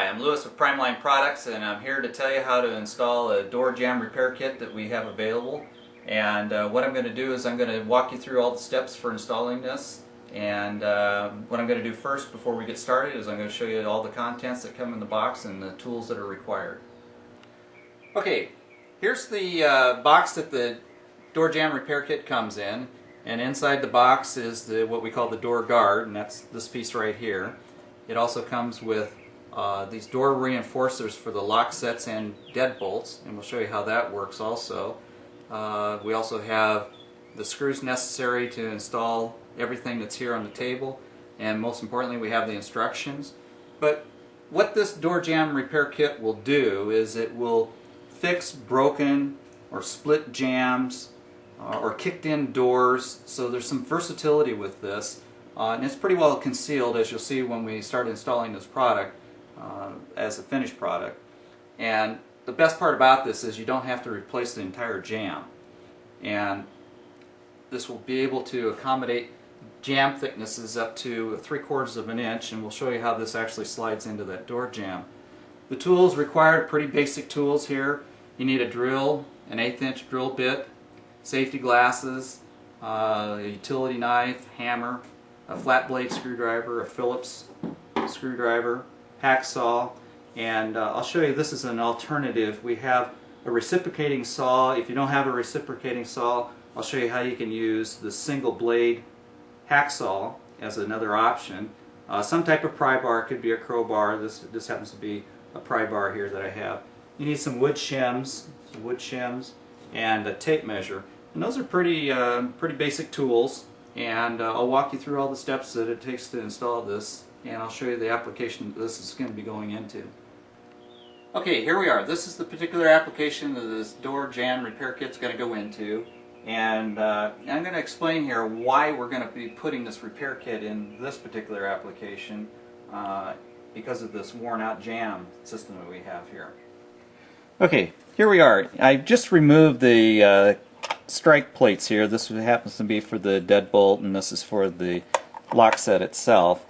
I'm Lewis with Primeline Products, and I'm here to tell you how to install a door jamb repair kit that we have available. And what I'm going to do is I'm going to walk you through all the steps for installing this. And what I'm going to do first before we get started is I'm going to show you all the contents that come in the box and the tools that are required. Okay, here's the box that the door jamb repair kit comes in. And inside the box is what we call the door guard, and that's this piece right here. It also comes with these door reinforcers for the lock sets and deadbolts, and we'll show you how that works also. We also have the screws necessary to install everything that's here on the table, and most importantly we have the instructions. But what this door jamb repair kit will do is it will fix broken or split jambs or kicked in doors, so there's some versatility with this. And it's pretty well concealed, as you'll see when we start installing this product as a finished product. And the best part about this is you don't have to replace the entire jamb. And this will be able to accommodate jamb thicknesses up to 3/4 of an inch, and we'll show you how this actually slides into that door jamb. The tools required, pretty basic tools here. You need a drill, an 1/8 inch drill bit, safety glasses, a utility knife, hammer, a flat blade screwdriver, a Phillips screwdriver, hacksaw, and I'll show you this is an alternative. We have a reciprocating saw. If you don't have a reciprocating saw, I'll show you how you can use the single blade hacksaw as another option. Some type of pry bar, could be a crowbar. This happens to be a pry bar here that I have. You need some wood shims, and a tape measure. And those are pretty basic tools. And I'll walk you through all the steps that it takes to install this, and I'll show you the application that this is going to be going into. Okay, here we are. This is the particular application that this door jamb repair kit is going to go into, and I'm going to explain here why we're going to be putting this repair kit in this particular application because of this worn out jamb system that we have here. Okay, here we are. I just removed the strike plates here. This happens to be for the deadbolt, and this is for the lock set itself.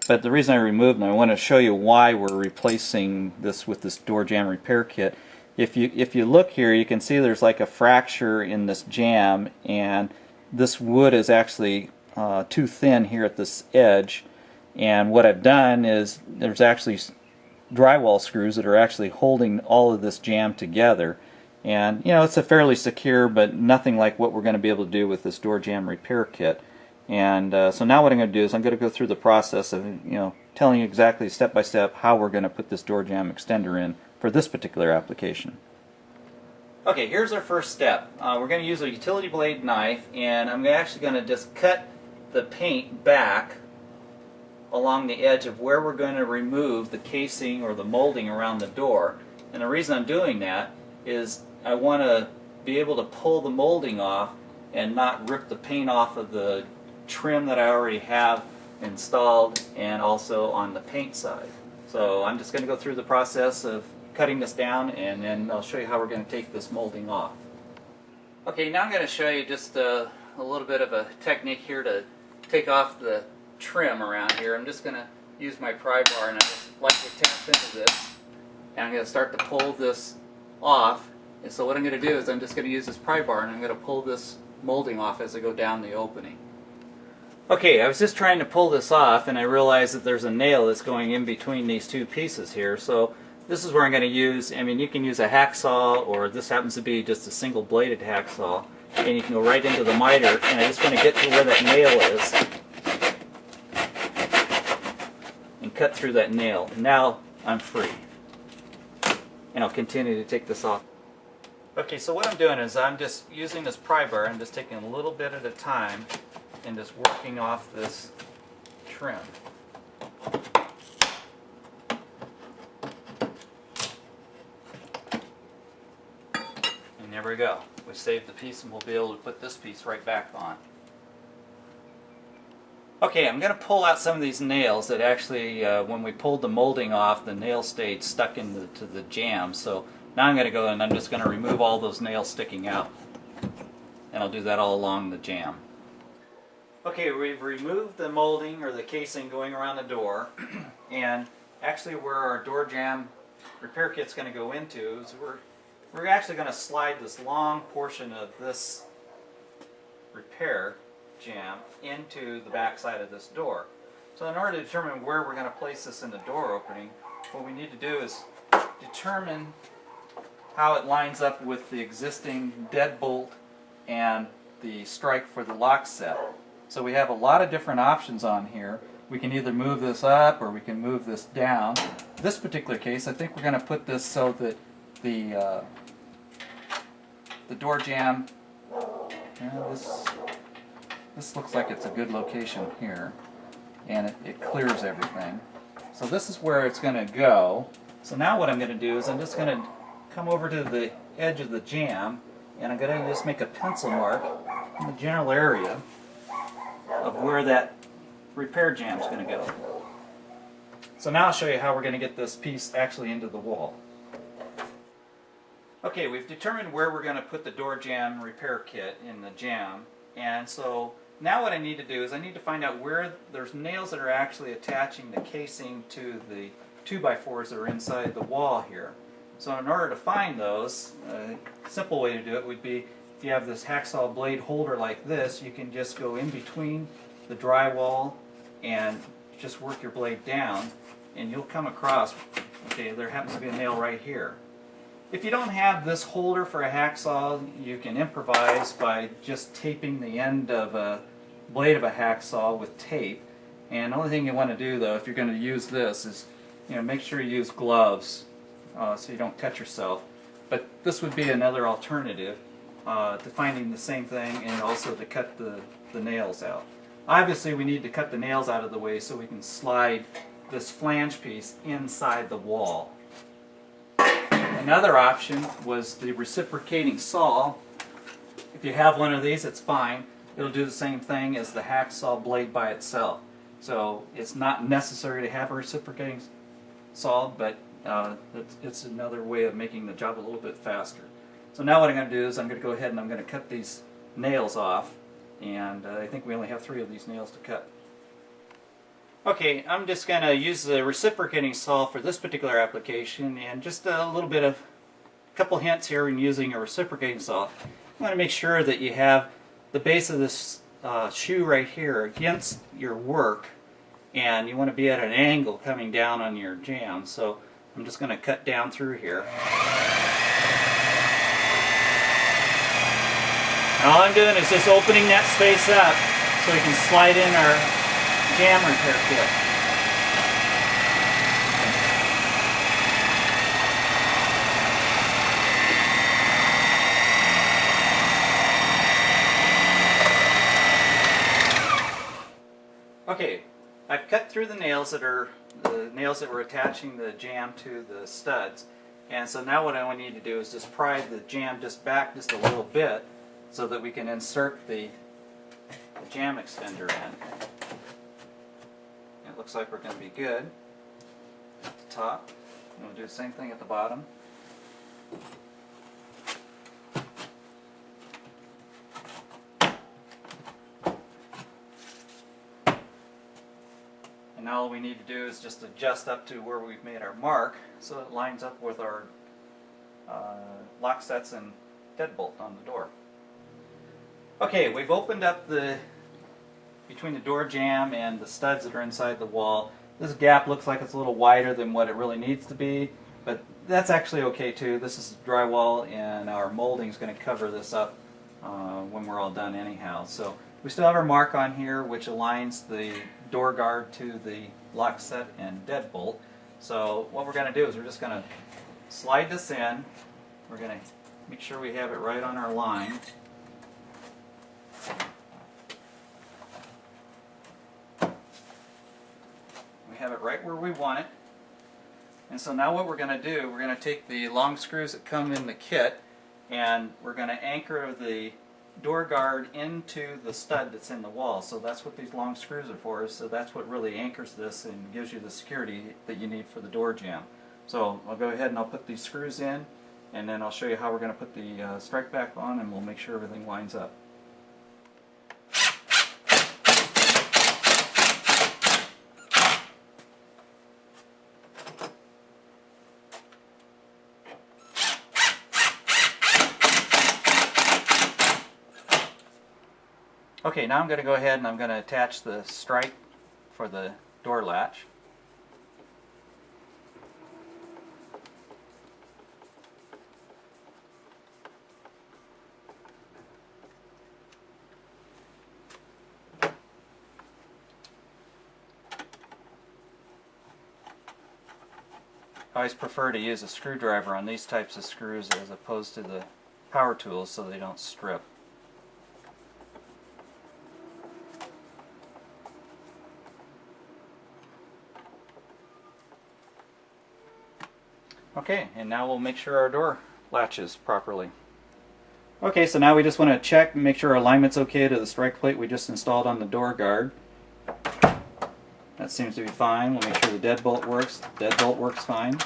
But the reason I removed them, I want to show you why we're replacing this with this door jamb repair kit. If you look here, you can see there's like a fracture in this jamb, and this wood is actually too thin here at this edge. And what I've done is there's actually drywall screws that are actually holding all of this jamb together. And you know, it's a fairly secure, but nothing like what we're going to be able to do with this door jamb repair kit. And so now what I'm going to do is I'm going to go through the process of telling you exactly step by step how we're going to put this door jamb extender in for this particular application. Okay, here's our first step. We're going to use a utility blade knife, and I'm actually going to just cut the paint back along the edge of where we're going to remove the casing or the molding around the door. And the reason I'm doing that is I want to be able to pull the molding off and not rip the paint off of the trim that I already have installed, and also on the paint side. So I'm just going to go through the process of cutting this down, and then I'll show you how we're going to take this molding off. Okay, now I'm going to show you just a little bit of a technique here to take off the trim around here. I'm just going to use my pry bar, and I just lightly tap into this, and I'm going to start to pull this off. And so what I'm going to do is I'm just going to use this pry bar, and I'm going to pull this molding off as I go down the opening. Okay, I was just trying to pull this off, and I realized that there's a nail that's going in between these two pieces here. So this is where I'm going to use, I mean, you can use a hacksaw, or this happens to be just a single bladed hacksaw, and you can go right into the miter, and I just want to get to where that nail is and cut through that nail. Now I'm free. And I'll continue to take this off. Okay, so what I'm doing is I'm just using this pry bar. I'm just taking a little bit at a time and just working off this trim. And there we go. We saved the piece, and we'll be able to put this piece right back on. Okay, I'm going to pull out some of these nails that actually, when we pulled the molding off, the nail stayed stuck into the jamb. So now I'm going to go and I'm just going to remove all those nails sticking out. And I'll do that all along the jamb. Okay, we've removed the molding or the casing going around the door, and actually where our door jamb repair kit's going to go into is we're actually going to slide this long portion of this repair jamb into the back side of this door. So in order to determine where we're going to place this in the door opening, what we need to do is determine how it lines up with the existing deadbolt and the strike for the lock set. So we have a lot of different options on here. We can either move this up or we can move this down. In this particular case, I think we're going to put this so that the door jamb, this looks like it's a good location here, and it clears everything. So this is where it's going to go. So now what I'm going to do is I'm just going to come over to the edge of the jamb, and I'm going to just make a pencil mark in the general area of where that repair jamb is going to go. So now I'll show you how we're going to get this piece actually into the wall. Okay, we've determined where we're going to put the door jamb repair kit in the jamb, and so now what I need to do is I need to find out where there's nails that are actually attaching the casing to the 2x4s that are inside the wall here. So in order to find those, a simple way to do it would be if you have this hacksaw blade holder like this, you can just go in between the drywall and just work your blade down, and you'll come across, okay, there happens to be a nail right here. If you don't have this holder for a hacksaw, you can improvise by just taping the end of a blade of a hacksaw with tape. And the only thing you want to do, though, if you're going to use this is, make sure you use gloves so you don't cut yourself. But this would be another alternative to finding the same thing, and also to cut the nails out. Obviously, we need to cut the nails out of the way so we can slide this flange piece inside the wall. Another option was the reciprocating saw. If you have one of these, it's fine. It'll do the same thing as the hacksaw blade by itself. So it's not necessary to have a reciprocating saw, but it's another way of making the job a little bit faster. So now what I'm going to do is I'm going to go ahead and I'm going to cut these nails off, and I think we only have 3 of these nails to cut. Okay, I'm just going to use the reciprocating saw for this particular application, and just a little bit of a couple hints here in using a reciprocating saw. You want to make sure that you have the base of this shoe right here against your work, and you want to be at an angle coming down on your jamb. So I'm just going to cut down through here. And all I'm doing is just opening that space up so we can slide in our jamb repair kit. Okay, I've cut through the nails that were attaching the jamb to the studs, and so now what I need to do is just pry the jamb just back just a little bit so that we can insert the jamb extender in. It looks like we're going to be good at the top. And we'll do the same thing at the bottom. And now all we need to do is just adjust up to where we've made our mark so it lines up with our lock sets and deadbolt on the door. Okay, we've opened up between the door jamb and the studs that are inside the wall. This gap looks like it's a little wider than what it really needs to be, but that's actually okay too. This is drywall, and our molding is going to cover this up when we're all done anyhow. So we still have our mark on here which aligns the door guard to the lock set and deadbolt. So what we're going to do is we're just going to slide this in. We're going to make sure we have it right on our line. Have it right where we want it. And so now what we're going to do, we're going to take the long screws that come in the kit, and we're going to anchor the door guard into the stud that's in the wall. So that's what these long screws are for, so that's what really anchors this and gives you the security that you need for the door jamb. So I'll go ahead and I'll put these screws in, and then I'll show you how we're going to put the strike back on, and we'll make sure everything lines up. Okay, now I'm going to go ahead and I'm going to attach the strike for the door latch. I always prefer to use a screwdriver on these types of screws as opposed to the power tools so they don't strip. Okay, and now we'll make sure our door latches properly. Okay, so now we just want to check and make sure our alignment's okay to the strike plate we just installed on the door guard. That seems to be fine. We'll make sure the deadbolt works. The deadbolt works fine.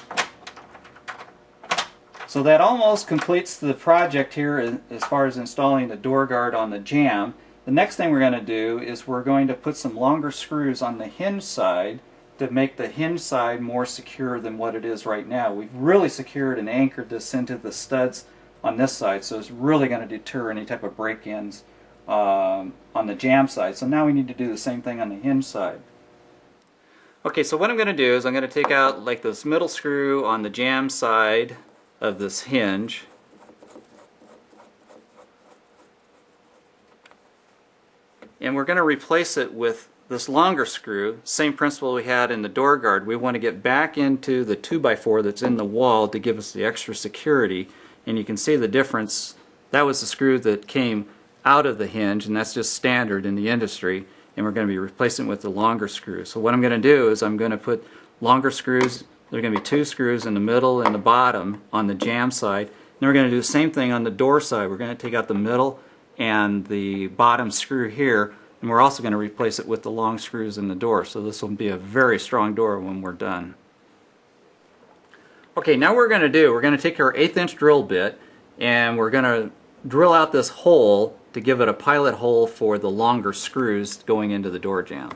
So that almost completes the project here as far as installing the door guard on the Jamb. The next thing we're going to do is we're going to put some longer screws on the hinge side to make the hinge side more secure than what it is right now. We've really secured and anchored this into the studs on this side, so it's really going to deter any type of break-ins on the Jamb side. So now we need to do the same thing on the hinge side. Okay, so what I'm going to do is I'm going to take out like this middle screw on the Jamb side of this hinge. And we're going to replace it with this longer screw, same principle we had in the door guard. We want to get back into the 2x4 that's in the wall to give us the extra security. And you can see the difference. That was the screw that came out of the hinge, and that's just standard in the industry. And we're going to be replacing it with the longer screw. So what I'm going to do is I'm going to put longer screws. There are going to be 2 screws in the middle and the bottom on the Jamb side. And we're going to do the same thing on the door side. We're going to take out the middle and the bottom screw here, and we're also going to replace it with the long screws in the door. So this will be a very strong door when we're done. Okay, now what we're going to take our 1/8 inch drill bit and we're going to drill out this hole to give it a pilot hole for the longer screws going into the door jamb.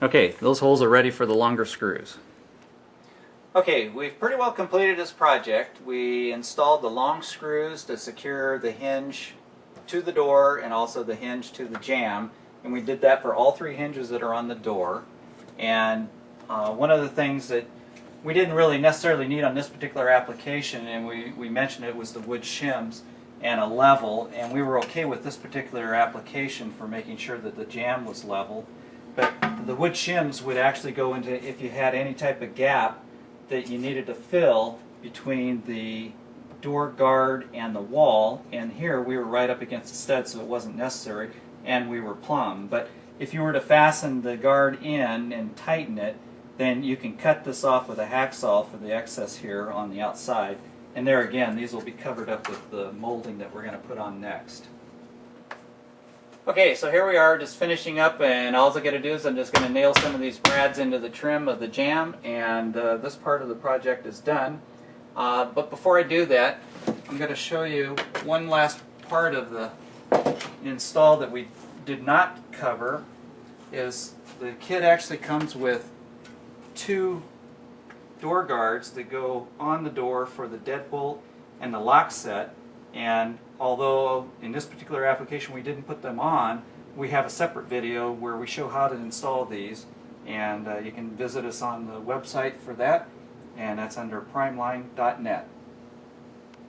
Okay, those holes are ready for the longer screws. Okay, we've pretty well completed this project. We installed the long screws to secure the hinge to the door and also the hinge to the jamb, and we did that for all 3 hinges that are on the door. And one of the things that we didn't really necessarily need on this particular application, and we mentioned it, was the wood shims and a level, and we were okay with this particular application for making sure that the jamb was level. But the wood shims would actually go into if you had any type of gap that you needed to fill between the door guard and the wall, and here we were right up against the stud, so it wasn't necessary, and we were plumb. But if you were to fasten the guard in and tighten it, then you can cut this off with a hacksaw for the excess here on the outside, and there again these will be covered up with the molding that we're going to put on next. Okay, so here we are just finishing up, and all I'm going to do is I'm just going to nail some of these brads into the trim of the jamb, and this part of the project is done. But before I do that, I'm going to show you one last part of the install that we did not cover. Is the kit actually comes with 2 door guards that go on the door for the deadbolt and the lock set. And although in this particular application we didn't put them on, we have a separate video where we show how to install these, and you can visit us on the website for that, and that's under primeline.net.